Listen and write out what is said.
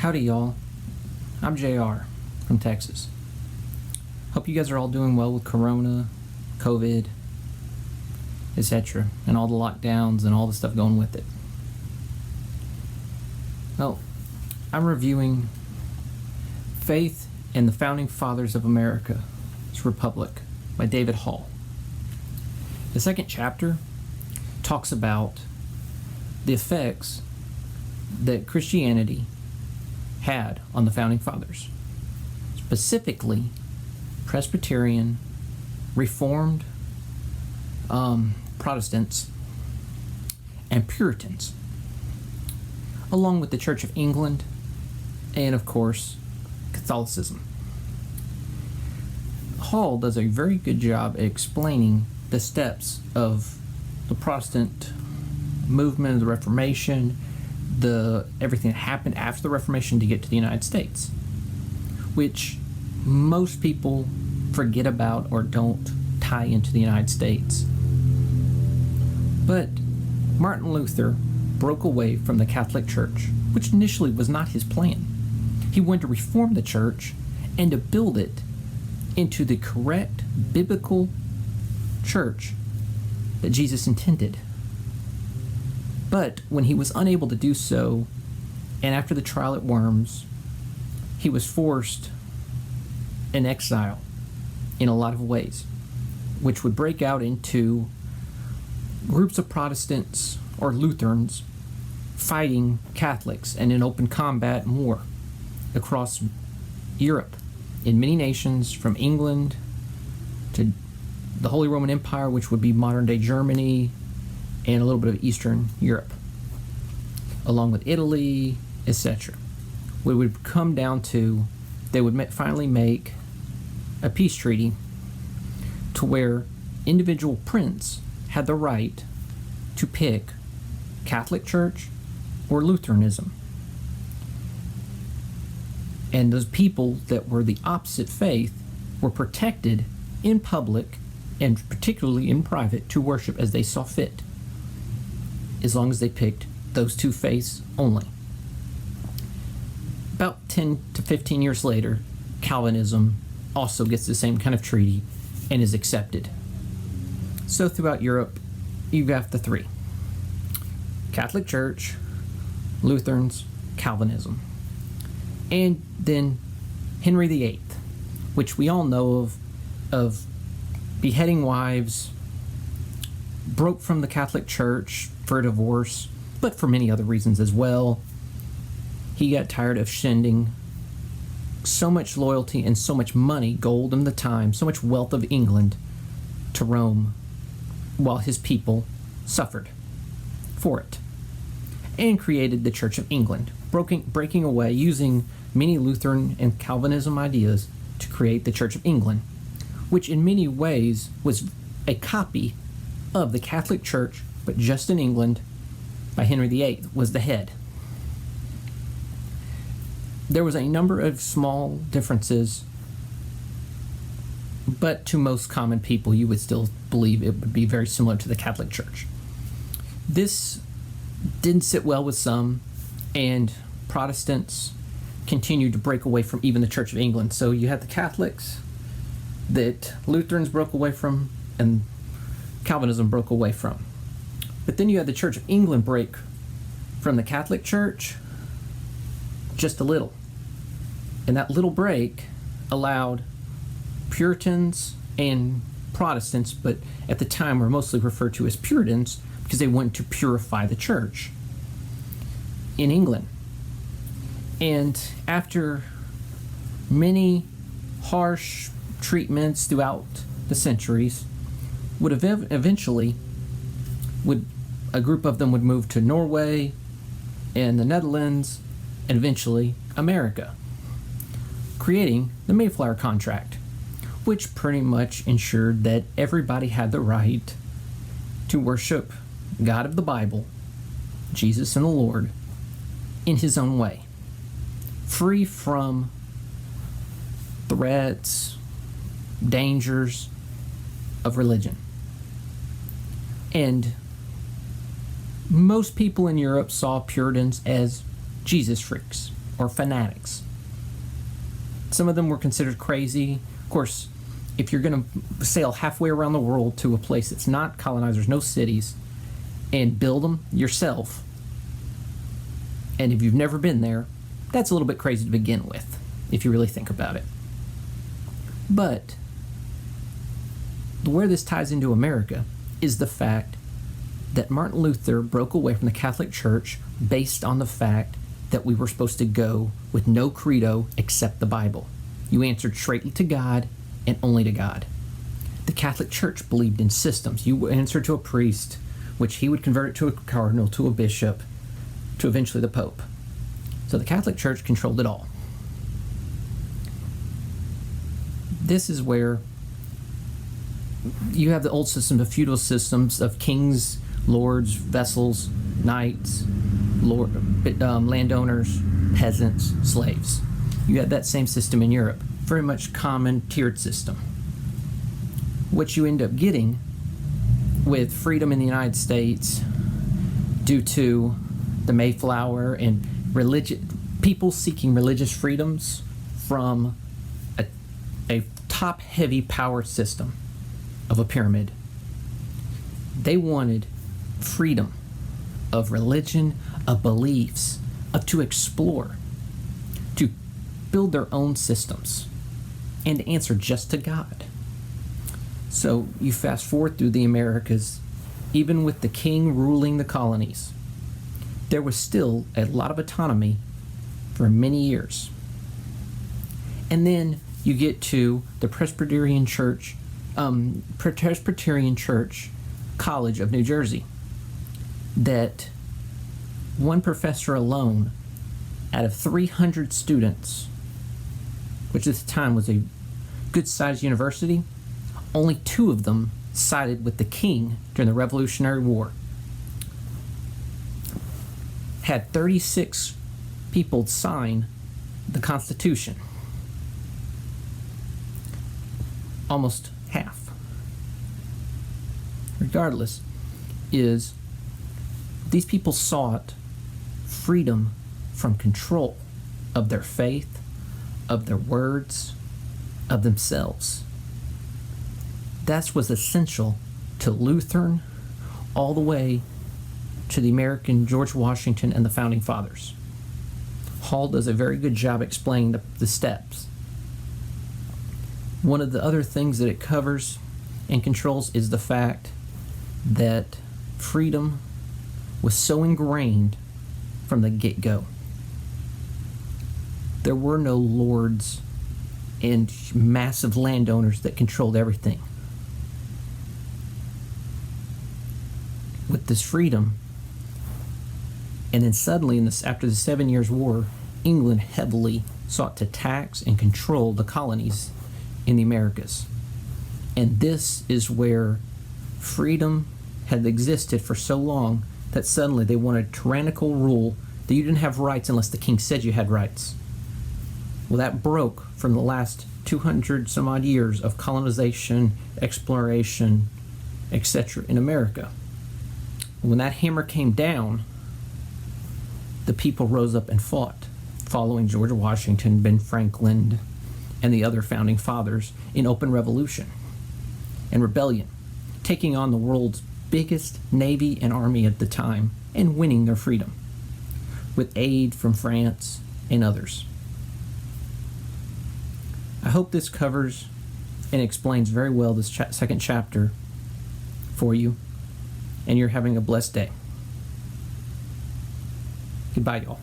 Howdy, y'all. I'm JR from Texas. Hope you guys are all doing well with Corona, COVID, etc., and all the lockdowns and all the stuff going with it. Well, I'm reviewing Faith and the Founding Fathers of America's Republic by David Hall. The second chapter talks about the effects that Christianity had on the Founding Fathers, specifically Presbyterian, Reformed, Protestants, and Puritans, along with the Church of England, and of course, Catholicism. Hall does a very good job at explaining the steps of the Protestant movement of the Reformation, everything that happened after the Reformation to get to the United States, which most people forget about or don't tie into the United States. But Martin Luther broke away from the Catholic Church, which initially was not his plan. He wanted to reform the church and to build it into the correct biblical church that Jesus intended. But when he was unable to do so, and after the trial at Worms, he was forced in exile in a lot of ways, which would break out into groups of Protestants or Lutherans fighting Catholics and in open combat and war across Europe in many nations, from England to the Holy Roman Empire, which would be modern-day Germany, and a little bit of Eastern Europe, along with Italy, etc. It would come down to they would finally make a peace treaty to where individual prince had the right to pick Catholic Church or Lutheranism. And those people that were the opposite faith were protected in public and particularly in private to worship as they saw fit, as long as they picked those two faiths only. About 10 to 15 years later, Calvinism also gets the same kind of treaty and is accepted. So throughout Europe, you have the three: Catholic Church, Lutherans, Calvinism. And then Henry VIII, which we all know of beheading wives, broke from the Catholic Church for a divorce, but for many other reasons as well. He got tired of sending so much loyalty and so much money, gold in the time, so much wealth of England to Rome, while his people suffered for it, and created the Church of England, breaking away, using many Lutheran and Calvinism ideas to create the Church of England, which in many ways was a copy of the Catholic Church, but just in England, by Henry VIII, was the head. There was a number of small differences, but to most common people, you would still believe it would be very similar to the Catholic Church. This didn't sit well with some, and Protestants continued to break away from even the Church of England. So you had the Catholics that Lutherans broke away from, and Calvinism broke away from. But then you had the Church of England break from the Catholic Church just a little. And that little break allowed Puritans and Protestants, but at the time were mostly referred to as Puritans because they wanted to purify the church in England. And after many harsh treatments throughout the centuries, would eventually a group of them would move to Norway and the Netherlands and eventually America, creating the Mayflower Contract, which pretty much ensured that everybody had the right to worship God of the Bible, Jesus and the Lord, in his own way, free from threats, dangers of religion. And most people in Europe saw Puritans as Jesus freaks or fanatics. Some of them were considered crazy. Of course, if you're going to sail halfway around the world to a place that's not colonized, there's no cities, and build them yourself, and if you've never been there, that's a little bit crazy to begin with, if you really think about it. But where this ties into America is the fact that Martin Luther broke away from the Catholic Church based on the fact that we were supposed to go with no credo except the Bible. You answered straightly to God and only to God. The Catholic Church believed in systems. You answered to a priest, which he would convert it to a cardinal, to a bishop, to eventually the Pope. So the Catholic Church controlled it all. This is where you have the old system of feudal systems of kings, lords, vassals, knights, landowners, peasants, slaves. You had that same system in Europe, very much common tiered system. What you end up getting with freedom in the United States due to the Mayflower and people seeking religious freedoms from a top-heavy power system of a pyramid. They wanted freedom of religion, of beliefs, to explore, to build their own systems, and to answer just to God. So you fast forward through the Americas, even with the king ruling the colonies, there was still a lot of autonomy for many years. And then you get to the Presbyterian Church College of New Jersey, that one professor alone out of 300 students, which at the time was a good-sized university, only 2 of them sided with the king during the Revolutionary War. Had 36 people sign the Constitution. Almost half. Regardless, is these people sought freedom from control of their faith, of their words, of themselves. That was essential to Lutheran all the way to the American George Washington and the Founding Fathers. Hall does a very good job explaining the steps. One of the other things that it covers and controls is the fact that freedom was so ingrained from the get-go. There were no lords and massive landowners that controlled everything. With this freedom, and then suddenly after the 7 Years' War, England heavily sought to tax and control the colonies in the Americas. And this is where freedom had existed for so long that suddenly they wanted tyrannical rule that you didn't have rights unless the king said you had rights. Well, that broke from the last 200 some odd years of colonization, exploration, etc. in America. When that hammer came down, the people rose up and fought, following George Washington, Ben Franklin, and the other founding fathers in open revolution and rebellion, taking on the world's biggest navy and army at the time and winning their freedom with aid from France and others. I hope this covers and explains very well this second chapter for you, and you're having a blessed day. Goodbye, y'all.